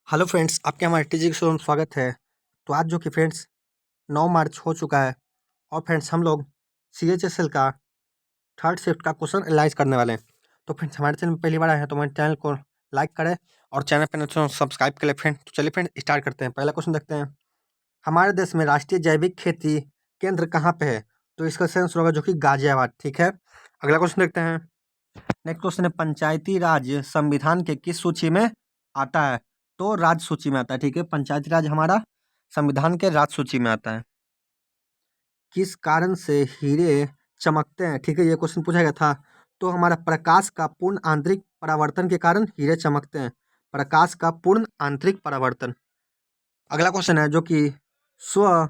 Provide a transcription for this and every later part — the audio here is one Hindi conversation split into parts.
हेलो फ्रेंड्स, आपके हमारे टीजी शो में स्वागत है। तो आज जो कि फ्रेंड्स 9 मार्च हो चुका है और फ्रेंड्स हम लोग CHSL का थर्ड शिफ्ट का क्वेश्चन एनालाइज करने वाले हैं। तो फ्रेंड्स हमारे चैनल में पहली बार आए हैं तो हमारे चैनल को लाइक करें और चैनल पर तो सब्सक्राइब करें फ्रेंड। तो चलिए फ्रेंड स्टार्ट करते हैं। पहला क्वेश्चन देखते हैं, हमारे देश में राष्ट्रीय जैविक खेती केंद्र कहाँ पे है? तो इसका सही आंसर होगा जो कि गाजियाबाद। ठीक है, अगला क्वेश्चन देखते हैं। नेक्स्ट क्वेश्चन है, पंचायती राज संविधान के किस सूची में आता है? तो राज सूची में आता है। ठीक है, पंचायती राज हमारा संविधान के राज सूची में आता है। किस कारण से हीरे चमकते हैं? ठीक है, ये क्वेश्चन पूछा गया था। तो हमारा प्रकाश का पूर्ण आंतरिक परावर्तन के कारण हीरे चमकते हैं। प्रकाश का पूर्ण आंतरिक परावर्तन। अगला क्वेश्चन है जो कि स्व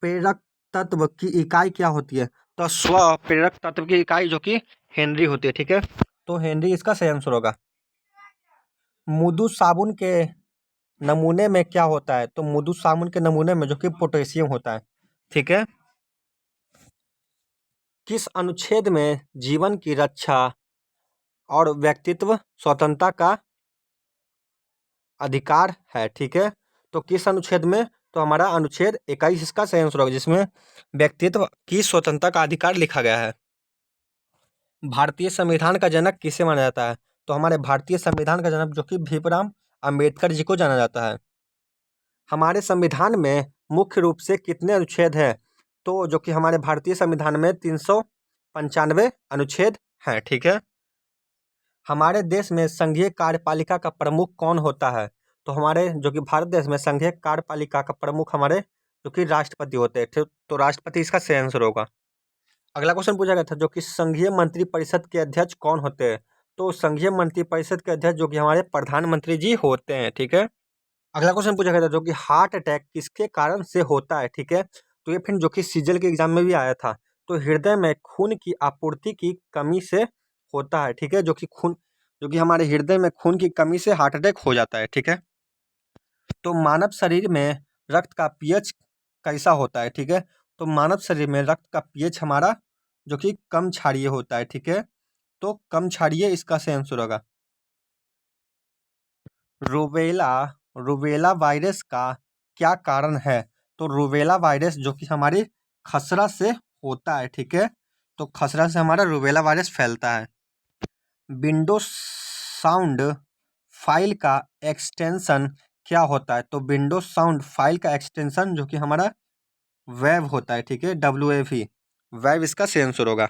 प्रेरक तत्व की इकाई क्या होती है? तो स्व प्रेरक तत्व की इकाई जो कि हेनरी होती है। ठीक है, तो हेनरी इसका सही आंसर होगा। मृदु साबुन के नमूने में क्या होता है? तो मृदु साबुन के नमूने में जो कि पोटेशियम होता है। ठीक है, किस अनुच्छेद में जीवन की रक्षा और व्यक्तित्व स्वतंत्रता का अधिकार है? ठीक है, तो किस अनुच्छेद में? तो हमारा अनुच्छेद 21 इसका सही आंसर होगा, जिसमें व्यक्तित्व की स्वतंत्रता का अधिकार लिखा गया है। भारतीय संविधान का जनक किसे माना जाता है? तो हमारे भारतीय संविधान का जनक जो कि भीमराव अंबेडकर जी को जाना जाता है। हमारे संविधान में मुख्य रूप से कितने अनुच्छेद हैं? तो जो कि हमारे भारतीय संविधान में 395 अनुच्छेद हैं। ठीक है, हमारे देश में संघीय कार्यपालिका का प्रमुख कौन होता है? तो हमारे जो कि भारत देश में संघीय कार्यपालिका का प्रमुख हमारे जो कि राष्ट्रपति होते हैं। ठीक, तो राष्ट्रपति इसका सही आंसर होगा। अगला क्वेश्चन पूछा गया था जो कि संघीय मंत्रिपरिषद के अध्यक्ष कौन होते हैं? तो संघीय मंत्रिपरिषद के अध्यक्ष जो कि हमारे प्रधानमंत्री जी होते हैं। ठीक है, अगला क्वेश्चन पूछा गया था जो कि हार्ट अटैक किसके कारण से होता है? ठीक है, तो ये फिर जो कि सीजल के एग्जाम में भी आया था। तो हृदय में खून की आपूर्ति की कमी से होता है। ठीक है, जो कि हमारे हृदय में खून की कमी से हार्ट अटैक हो जाता है। ठीक है, तो मानव शरीर में रक्त का पीएच कैसा होता है? ठीक है, तो मानव शरीर में रक्त का पीएच हमारा जो कि कम क्षारीय होता है। ठीक है, तो कम क्षारीय इसका सही आंसर होगा। रूबेला रूबेला वायरस का क्या कारण है? तो रूबेला वायरस जो कि हमारी खसरा से होता है। ठीक है, तो खसरा से हमारा रूबेला वायरस फैलता है। विंडोज साउंड फाइल का एक्सटेंशन क्या होता है? तो विंडोज साउंड फाइल का एक्सटेंशन जो कि हमारा वेव होता है। ठीक है, WAV, वेव इसका सही आंसर होगा।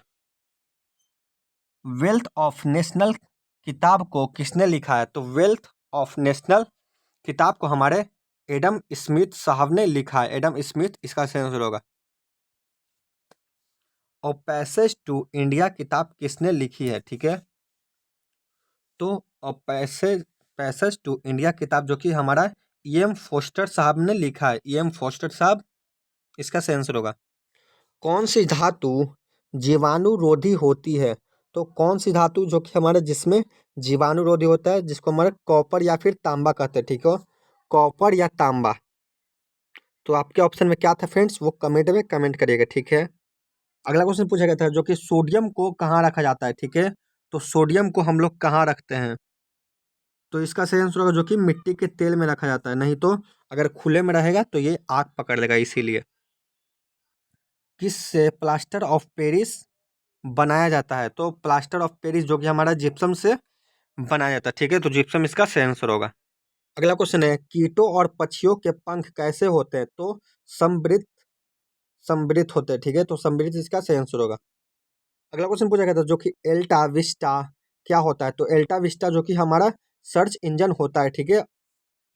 वेल्थ ऑफ नेशनल किताब को किसने लिखा है? तो वेल्थ ऑफ नेशनल किताब को हमारे एडम स्मिथ साहब ने लिखा है। एडम स्मिथ इसका सही आंसर होगा। और पैसेज टू इंडिया किताब किसने लिखी है? ठीक है, तो और पैसेज टू इंडिया किताब जो कि हमारा EM फोस्टर साहब ने लिखा है। EM फोस्टर साहब इसका सही आंसर होगा। कौन सी धातु जीवाणुरोधी होती है? तो कौन सी धातु जो कि हमारे जिसमें जीवाणुरोधी होता है, जिसको हमारे कॉपर या फिर तांबा कहते हैं। ठीक है, कॉपर या तांबा। तो आपके ऑप्शन में क्या था फ्रेंड्स, वो कमेंट में कमेंट करिएगा। ठीक है, अगला क्वेश्चन पूछा गया था जो कि सोडियम को कहाँ रखा जाता है? ठीक है, तो सोडियम को हम लोग कहाँ रखते हैं? तो इसका सही आंसर होगा जो कि मिट्टी के तेल में रखा जाता है। नहीं तो अगर खुले में रहेगा तो ये आग पकड़ लेगा, इसीलिए। किससे प्लास्टर ऑफ पेरिस बनाया जाता है? तो प्लास्टर ऑफ पेरिस जो कि हमारा जिप्सम से बनाया जाता है। ठीक है, तो जिप्सम इसका सही आंसर होगा। अगला क्वेश्चन है, कीटों और पक्षियों के पंख कैसे होते हैं? तो समृद्ध समृद्ध होते हैं। ठीक है, तो समृद्ध इसका सही आंसर होगा। अगला क्वेश्चन पूछा गया था जो कि एल्टा विस्टा क्या होता है? तो एल्टा विस्टा जो कि हमारा सर्च इंजन होता है। ठीक है,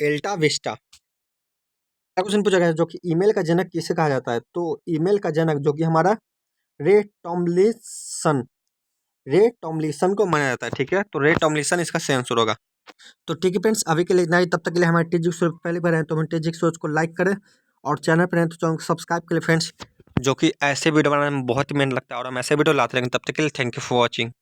एल्टा विस्टा। अगला क्वेश्चन पूछा गया था जो कि ईमेल का जनक किसे कहा जाता है? तो ईमेल का जनक जो कि हमारा रे टॉमलिंसन रे टॉमलिंसन को माना जाता है। ठीक है, तो रे टॉमलिंसन इसका सही आंसर होगा। तो ठीक है फ्रेंड्स, अभी के लिए इतना ही। तब तक के लिए हमारे टेजिक सोच पहले बार हैं तो हमारे टेजिक सोच को लाइक करें और चैनल पर हैं तो चैनल को सब्सक्राइब करें फ्रेंड्स, जो कि ऐसे वीडियो बनाने में बहुत ही मेहनत लगता है और हम ऐसे वीडियो लाते रहेंगे। तब तक के लिए थैंक यू फॉर वॉचिंग।